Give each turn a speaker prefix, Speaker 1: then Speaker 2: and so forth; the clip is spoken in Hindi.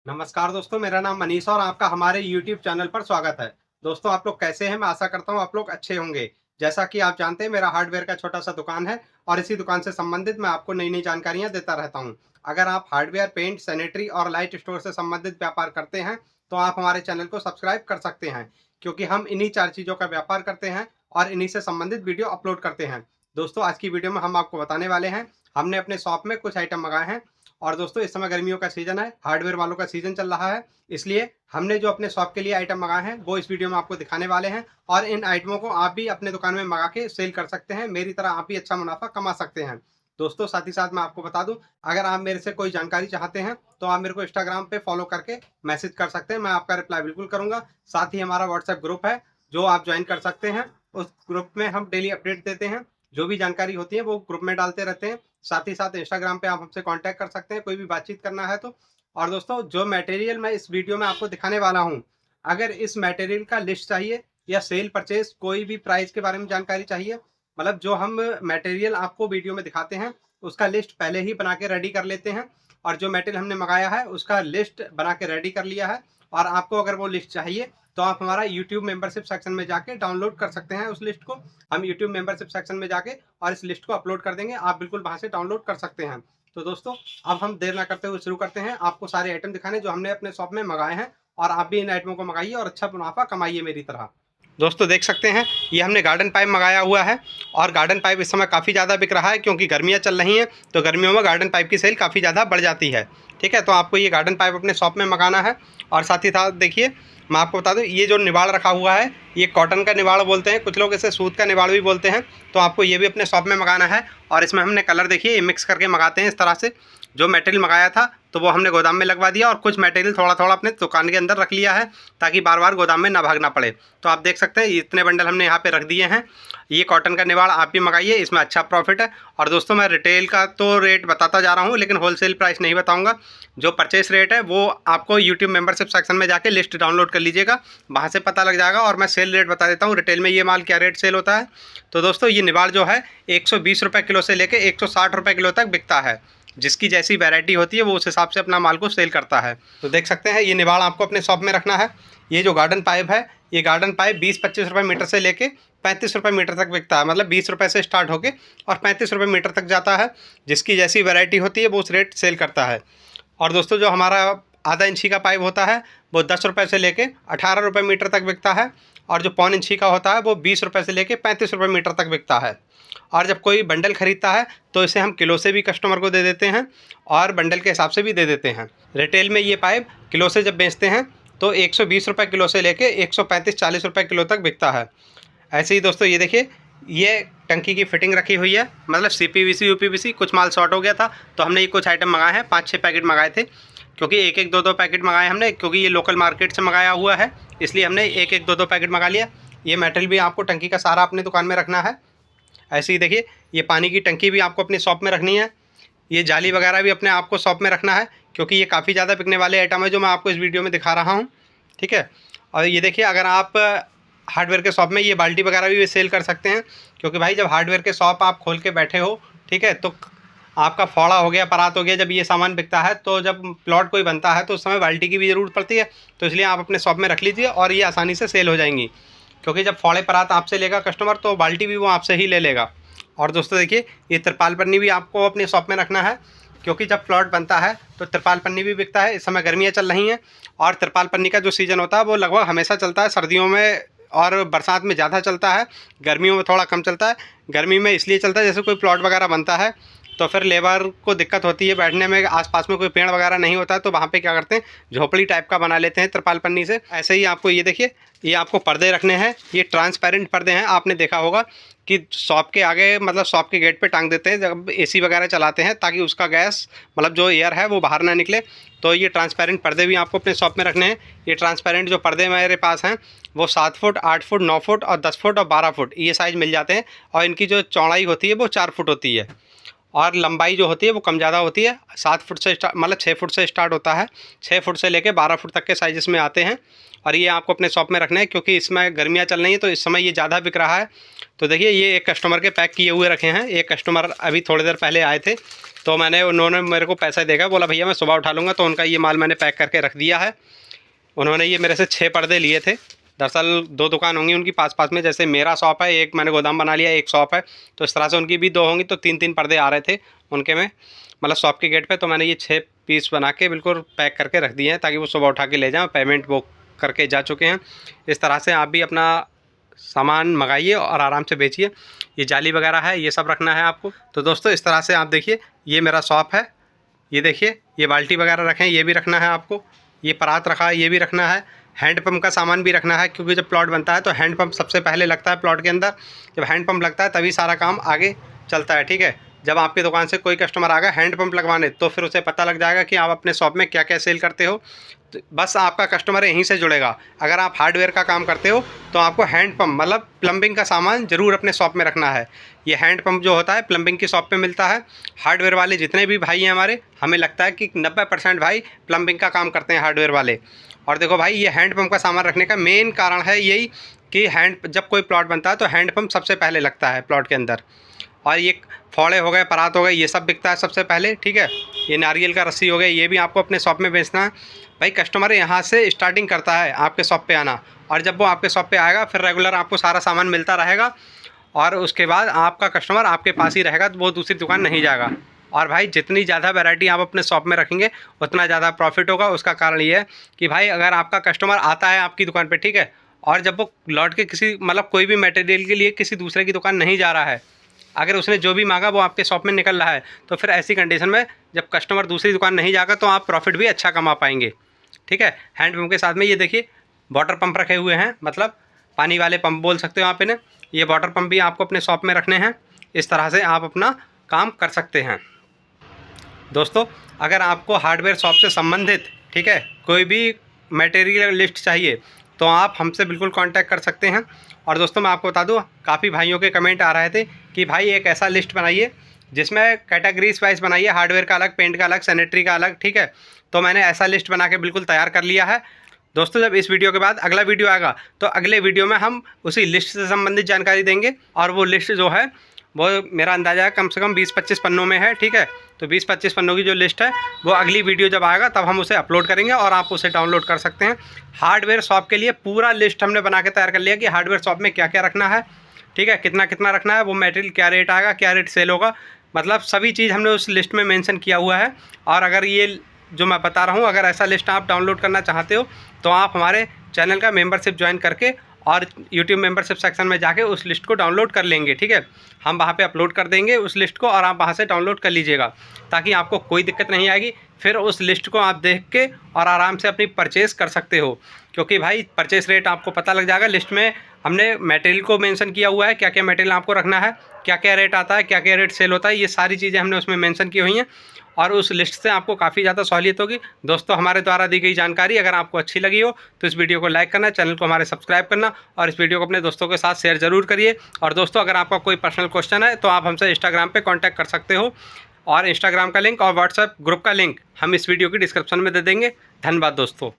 Speaker 1: नमस्कार दोस्तों, मेरा नाम मनीष और आपका हमारे YouTube चैनल पर स्वागत है। दोस्तों, आप लोग कैसे हैं? मैं आशा करता हूँ आप लोग अच्छे होंगे। जैसा कि आप जानते हैं, मेरा हार्डवेयर का छोटा-सा दुकान है और इसी दुकान से संबंधित मैं आपको नई-नई जानकारियाँ देता रहता हूँ। अगर आप हार्डवेयर, पेंट, सैनिटरी और लाइट स्टोर से संबंधित व्यापार करते हैं, तो आप हमारे चैनल को सब्सक्राइब कर सकते हैं, क्योंकि हम इन्हीं 4 चीज़ों का व्यापार करते हैं और इन्हीं से संबंधित वीडियो अपलोड करते हैं। दोस्तों, आज की वीडियो में हम आपको बताने वाले हैं, हमने अपने शॉप में कुछ आइटम मँगाए हैं और दोस्तों इस समय गर्मियों का सीज़न है, हार्डवेयर वालों का सीज़न चल रहा है, इसलिए हमने जो अपने शॉप के लिए आइटम मँगाए हैं, वो इस वीडियो में आपको दिखाने वाले हैं और इन आइटमों को आप भी अपने दुकान में मँगा के सेल कर सकते हैं। मेरी तरह आप भी अच्छा मुनाफ़ा कमा सकते हैं। दोस्तों, साथ ही साथ मैं आपको बता दूँ, अगर आप मेरे से कोई जानकारी चाहते हैं, तो आप मेरे को इंस्टाग्राम पे फ़ॉलो करके मैसेज कर सकते हैं, मैं आपका रिप्लाई बिल्कुल करूँगा। साथ ही हमारा व्हाट्सएप ग्रुप है, जो आप जॉइन कर सकते हैं। उस ग्रुप में हम डेली अपडेट देते हैं, जो भी जानकारी होती है, वो ग्रुप में डालते रहते हैं। साथ ही साथ इंस्टाग्राम पे आप हमसे कॉन्टैक्ट कर सकते हैं, कोई भी बातचीत करना है तो। और दोस्तों, जो मटेरियल मैं इस वीडियो में आपको दिखाने वाला हूँ, अगर इस मटेरियल का लिस्ट चाहिए या सेल परचेज़ कोई भी प्राइस के बारे में जानकारी चाहिए, मतलब जो हम मटेरियल आपको वीडियो में दिखाते हैं, उसका लिस्ट पहले ही बना के रेडी कर लेते हैं और जो मटेरियल हमने मँगाया है, उसका लिस्ट बना के रेडी कर लिया है और आपको अगर वो लिस्ट चाहिए, तो आप हमारा यूट्यूब मेंबरशिप सेक्शन में जाके डाउनलोड कर सकते हैं उस लिस्ट को। हम यूट्यूब मेंबरशिप सेक्शन में जाके और इस लिस्ट को अपलोड कर देंगे, आप बिल्कुल वहाँ से डाउनलोड कर सकते हैं। तो दोस्तों, अब हम देर ना करते हुए शुरू करते हैं आपको सारे आइटम दिखाने जो हमने अपने शॉप में मँगाए हैं और आप भी इन आइटमों को मँगाइए और अच्छा मुनाफ़ा कमाइए मेरी तरह। दोस्तों, देख सकते हैं, ये हमने गार्डन पाइप मँगाया हुआ है और गार्डन पाइप इस समय काफ़ी ज़्यादा बिक रहा है क्योंकि गर्मियाँ चल रही हैं, तो गर्मियों में गार्डन पाइप की सेल काफ़ी ज़्यादा बढ़ जाती है। ठीक है, तो आपको ये गार्डन पाइप अपने शॉप में मँगाना है और साथ ही साथ देखिए, मैं आपको बता दूँ, ये जो निवाड़ रखा हुआ है, ये कॉटन का निवाड़ बोलते हैं, कुछ लोग इसे सूत का निवाड़ भी बोलते हैं। तो आपको ये भी अपने शॉप में मँगाना है और इसमें हमने कलर देखिए ये मिक्स करके मँगाते हैं इस तरह से। जो मटेरियल मँगाया था, तो वो हमने गोदाम में लगवा दिया और कुछ मटेरियल थोड़ा-थोड़ा अपने दुकान के अंदर रख लिया है, ताकि बार-बार गोदाम में ना भागना पड़े। तो आप देख सकते हैं, इतने बंडल हमने यहाँ पे रख दिए हैं। ये कॉटन का निवाड़ आप भी मँगाइए, इसमें अच्छा प्रॉफिट है। और दोस्तों, मैं रिटेल का तो रेट बताता जा रहा हूँ, लेकिन होलसेल प्राइस नहीं बताऊँगा। जो परचेस रेट है, वो आपको यूट्यूब मेंबरशिप सेक्शन में जाके लिस्ट डाउनलोड कर लीजिएगा, वहाँ से पता लग जाएगा। और मैं सेल रेट बता देता हूँ, रिटेल में ये माल क्या रेट सेल होता है। तो दोस्तों, ये निवाड़ जो है 120 रुपये किलो से लेके 160 रुपये किलो तक बिकता है। जिसकी जैसी वैरायटी होती है, वो उस हिसाब से अपना माल को सेल करता है। तो देख सकते हैं, ये निवाड़ आपको अपने शॉप में रखना है। ये जो गार्डन पाइप है, ये गार्डन पाइप 20-25 रुपये मीटर से लेके 35 रुपये मीटर तक बिकता है। मतलब 20 रुपये से स्टार्ट होके और 35 रुपये मीटर तक जाता है। जिसकी जैसी वैरायटी होती है, वो उस रेट सेल करता है। और दोस्तों, जो हमारा आधा इंची का पाइप होता है, वो 10 रुपये से लेके 18 रुपये मीटर तक बिकता है। और जो पौन इंची का होता है, वो 20 रुपये से लेके 35 रुपये मीटर तक बिकता है। और जब कोई बंडल खरीदता है, तो इसे हम किलो से भी कस्टमर को दे देते हैं और बंडल के हिसाब से भी दे देते हैं। रिटेल में ये पाइप किलो से जब बेचते हैं, तो 120 रुपये किलो से लेके 135-40 रुपये किलो तक बिकता है। ऐसे ही दोस्तों, ये देखिए, ये टंकी की फिटिंग रखी हुई है, मतलब CPVC UPVC कुछ माल शॉर्ट हो गया था, तो हमने ये कुछ आइटम मंगाए हैं। 5-6 पैकेट मंगाए थे, क्योंकि 1-1 2-2 पैकेट मंगाए हमने, क्योंकि ये लोकल मार्केट से मंगाया हुआ है, इसलिए हमने 1-1 2-2 पैकेट मंगा लिया। ये मेटेरियल भी आपको टंकी का सारा अपनी दुकान में रखना है। ऐसे ही देखिए, ये पानी की टंकी भी आपको अपनी शॉप में रखनी है। ये जाली वगैरह भी अपने आपको शॉप में रखना है, क्योंकि ये काफ़ी ज़्यादा बिकने वाले आइटम है जो मैं आपको इस वीडियो में दिखा रहा हूँ। ठीक है, और ये देखिए, अगर आप हार्डवेयर के शॉप में ये बाल्टी वगैरह भी सेल कर सकते हैं, क्योंकि भाई जब हार्डवेयर के शॉप आप खोल के बैठे हो, ठीक है, तो आपका फौड़ा हो गया, परात हो गया, जब ये सामान बिकता है, तो जब प्लॉट कोई बनता है, तो उस समय बाल्टी की भी ज़रूरत पड़ती है। तो इसलिए आप अपने शॉप में रख लीजिए और ये आसानी से सेल हो जाएंगी, क्योंकि जब फौड़े परात आपसे लेगा कस्टमर, तो बाल्टी भी वो आपसे ही ले लेगा। और दोस्तों देखिए, ये तिरपाल पन्नी भी आपको अपने शॉप में रखना है, क्योंकि जब प्लॉट बनता है, तो तिरपाल पन्नी भी बिकता है। इस समय गर्मियाँ चल रही हैं और तिरपाल पन्नी का जो सीज़न होता है, वो लगभग हमेशा चलता है। सर्दियों में और बरसात में ज़्यादा चलता है, गर्मियों में थोड़ा कम चलता है। गर्मी में इसलिए चलता है, जैसे कोई प्लॉट वगैरह बनता है, तो फिर लेबर को दिक्कत होती है बैठने में, आसपास में कोई पेड़ वगैरह नहीं होता है, तो वहाँ पे क्या करते हैं, झोपड़ी टाइप का बना लेते हैं तिरपाल पन्नी से। ऐसे ही आपको ये देखिए, ये आपको पर्दे रखने हैं। ये ट्रांसपेरेंट पर्दे हैं, आपने देखा होगा कि शॉप के आगे, मतलब शॉप के गेट पे टांग देते हैं जब AC वगैरह चलाते हैं, ताकि उसका गैस, मतलब जो एयर है, वो बाहर ना निकले। तो ये ट्रांसपेरेंट पर्दे भी आपको अपने शॉप में रखने हैं। ये ट्रांसपेरेंट जो पर्दे मेरे पास हैं, वो 7 फुट, 8 फुट, 9 फुट और 10 फुट और 12 फुट ये साइज़ मिल जाते हैं। और इनकी जो चौड़ाई होती है, वो 4 फुट होती है। और लंबाई जो होती है वो कम ज़्यादा होती है। 7 फुट से मतलब 6 फुट से स्टार्ट होता है, 6 फुट से लेके 12 फुट तक के साइज़ में आते हैं। और ये आपको अपने शॉप में रखना है, क्योंकि इसमें गर्मियाँ चल रही हैं तो इस समय ये ज़्यादा बिक रहा है। तो देखिए ये एक कस्टमर के पैक किए हुए रखे हैं। एक कस्टमर अभी थोड़ी देर पहले आए थे, तो उन्होंने मेरे को पैसा देगा, बोला भैया मैं सुबह उठा लूँगा। तो उनका ये माल मैंने पैक करके रख दिया है। उन्होंने ये मेरे से 6 पर्दे लिए थे। दरअसल 2 दुकान होंगी उनकी पास पास में, जैसे मेरा शॉप है, एक मैंने गोदाम बना लिया, एक शॉप है, तो इस तरह से उनकी भी 2 होंगी, तो 3-3 पर्दे आ रहे थे उनके में, मतलब शॉप के गेट पे। तो मैंने ये 6 पीस बना के बिल्कुल पैक करके रख दिए हैं, ताकि वो सुबह उठा के ले जाएँ। पेमेंट वो करके जा चुके हैं। इस तरह से आप भी अपना सामान मंगाइए और आराम से बेचिए। ये जाली वगैरह है, ये सब रखना है आपको। तो दोस्तों इस तरह से आप देखिए, ये मेरा शॉप है, ये देखिए, ये बाल्टी वगैरह रखें, ये भी रखना है आपको। ये परात रखा है, ये भी रखना है। हैंडपम्प का सामान भी रखना है, क्योंकि जब प्लॉट बनता है तो हैंडपम्प सबसे पहले लगता है प्लॉट के अंदर। जब हैंडपम्प लगता है तभी सारा काम आगे चलता है, ठीक है। जब आपकी दुकान से कोई कस्टमर आ गया हैंडपम्प लगवाने, तो फिर उसे पता लग जाएगा कि आप अपने शॉप में क्या क्या सेल करते हो। तो बस आपका कस्टमर यहीं से जुड़ेगा। अगर आप हार्डवेयर का काम करते हो तो आपको हैंडपम्प मतलब प्लम्बिंग का सामान ज़रूर अपने शॉप में रखना है। ये हैंडपम्प जो होता है प्लम्बिंग की शॉप पे मिलता है। हार्डवेयर वाले जितने भी भाई हैं हमारे, हमें लगता है कि 90% भाई प्लम्बिंग का काम करते हैं हार्डवेयर वाले। और देखो भाई, ये हैंडपम्प का सामान रखने का मेन कारण है यही कि जब कोई प्लॉट बनता है तो हैंडपम्प सबसे पहले लगता है प्लॉट के अंदर। और ये फोड़े हो गए, परात हो गए, ये सब बिकता है सबसे पहले, ठीक है। ये नारियल का रस्सी हो गया, ये भी आपको अपने शॉप में बेचना है। भाई कस्टमर यहाँ से स्टार्टिंग करता है आपके शॉप पे आना, और जब वो आपके शॉप पे आएगा फिर रेगुलर आपको सारा सामान मिलता रहेगा, और उसके बाद आपका कस्टमर आपके पास ही रहेगा, तो वो दूसरी दुकान नहीं जाएगा। और भाई जितनी ज़्यादा वैरायटी आप अपने शॉप में रखेंगे उतना ज़्यादा प्रॉफिट होगा। उसका कारण ये है कि भाई अगर आपका कस्टमर आता है आपकी दुकान पे, ठीक है, और जब वो लौट के किसी मतलब कोई भी मटेरियल के लिए किसी दूसरे की दुकान नहीं जा रहा है, अगर उसने जो भी मांगा वो आपके शॉप में निकल रहा है, तो फिर ऐसी कंडीशन में जब कस्टमर दूसरी दुकान नहीं जाएगा तो आप प्रॉफिट भी अच्छा कमा पाएंगे, ठीक है। हैंडपम्प के साथ में ये देखिए वाटर पंप रखे हुए हैं, मतलब पानी वाले पंप बोल सकते हो आप इन्हें। ये वाटर पंप भी आपको अपने शॉप में रखने हैं। इस तरह से आप अपना काम कर सकते हैं। दोस्तों अगर आपको हार्डवेयर शॉप से संबंधित, ठीक है, कोई भी मटेरियल लिस्ट चाहिए तो आप हमसे बिल्कुल कांटेक्ट कर सकते हैं। और दोस्तों मैं आपको बता दूं, काफ़ी भाइयों के कमेंट आ रहे थे कि भाई एक ऐसा लिस्ट बनाइए जिसमें कैटेगरीज वाइज बनाइए, हार्डवेयर का अलग, पेंट का अलग, सैनिटरी का अलग, ठीक है। तो मैंने ऐसा लिस्ट बना के बिल्कुल तैयार कर लिया है। दोस्तों जब इस वीडियो के बाद अगला वीडियो आएगा तो अगले वीडियो में हम उसी लिस्ट से संबंधित जानकारी देंगे। और वो लिस्ट जो है वो मेरा अंदाज़ा है कम से कम 20-25 पन्नों में है, ठीक है। तो 20-25 पन्नों की जो लिस्ट है वो अगली वीडियो जब आएगा तब हम उसे अपलोड करेंगे और आप उसे डाउनलोड कर सकते हैं। हार्डवेयर शॉप के लिए पूरा लिस्ट हमने बना के तैयार कर लिया कि हार्डवेयर शॉप में क्या क्या रखना है, ठीक है, कितना कितना रखना है, वो मटेरियल क्या रेट आएगा, क्या रेट सेल होगा, मतलब सभी चीज़ हमने उस लिस्ट में मेंशन किया हुआ है। और अगर ये जो मैं बता रहा हूँ, अगर ऐसा लिस्ट आप डाउनलोड करना चाहते हो तो आप हमारे चैनल का मेंबरशिप ज्वाइन करके और यूट्यूब मेंबरशिप सेक्शन में जाके उस लिस्ट को डाउनलोड कर लेंगे, ठीक है। हम वहाँ पे अपलोड कर देंगे उस लिस्ट को और आप वहाँ से डाउनलोड कर लीजिएगा, ताकि आपको कोई दिक्कत नहीं आएगी। फिर उस लिस्ट को आप देख के और आराम से अपनी परचेज़ कर सकते हो, क्योंकि भाई परचेस रेट आपको पता लग जाएगा। लिस्ट में हमने मटेरियल को मेंशन किया हुआ है, क्या क्या मटेरियल आपको रखना है, क्या क्या रेट आता है, क्या क्या रेट सेल होता है, ये सारी चीज़ें हमने उसमें मेंशन की हुई हैं। और उस लिस्ट से आपको काफ़ी ज़्यादा सहूलियत होगी। दोस्तों हमारे द्वारा दी गई जानकारी अगर आपको अच्छी लगी हो तो इस वीडियो को लाइक करना, चैनल को हमारे सब्सक्राइब करना और इस वीडियो को अपने दोस्तों के साथ शेयर ज़रूर करिए। और दोस्तों अगर आपका कोई पर्सनल क्वेश्चन है तो आप हमसे इंस्टाग्राम पे कांटेक्ट कर सकते हो, और इंस्टाग्राम का लिंक और व्हाट्सएप ग्रुप का लिंक हम इस वीडियो की डिस्क्रिप्शन में दे देंगे। धन्यवाद दोस्तों।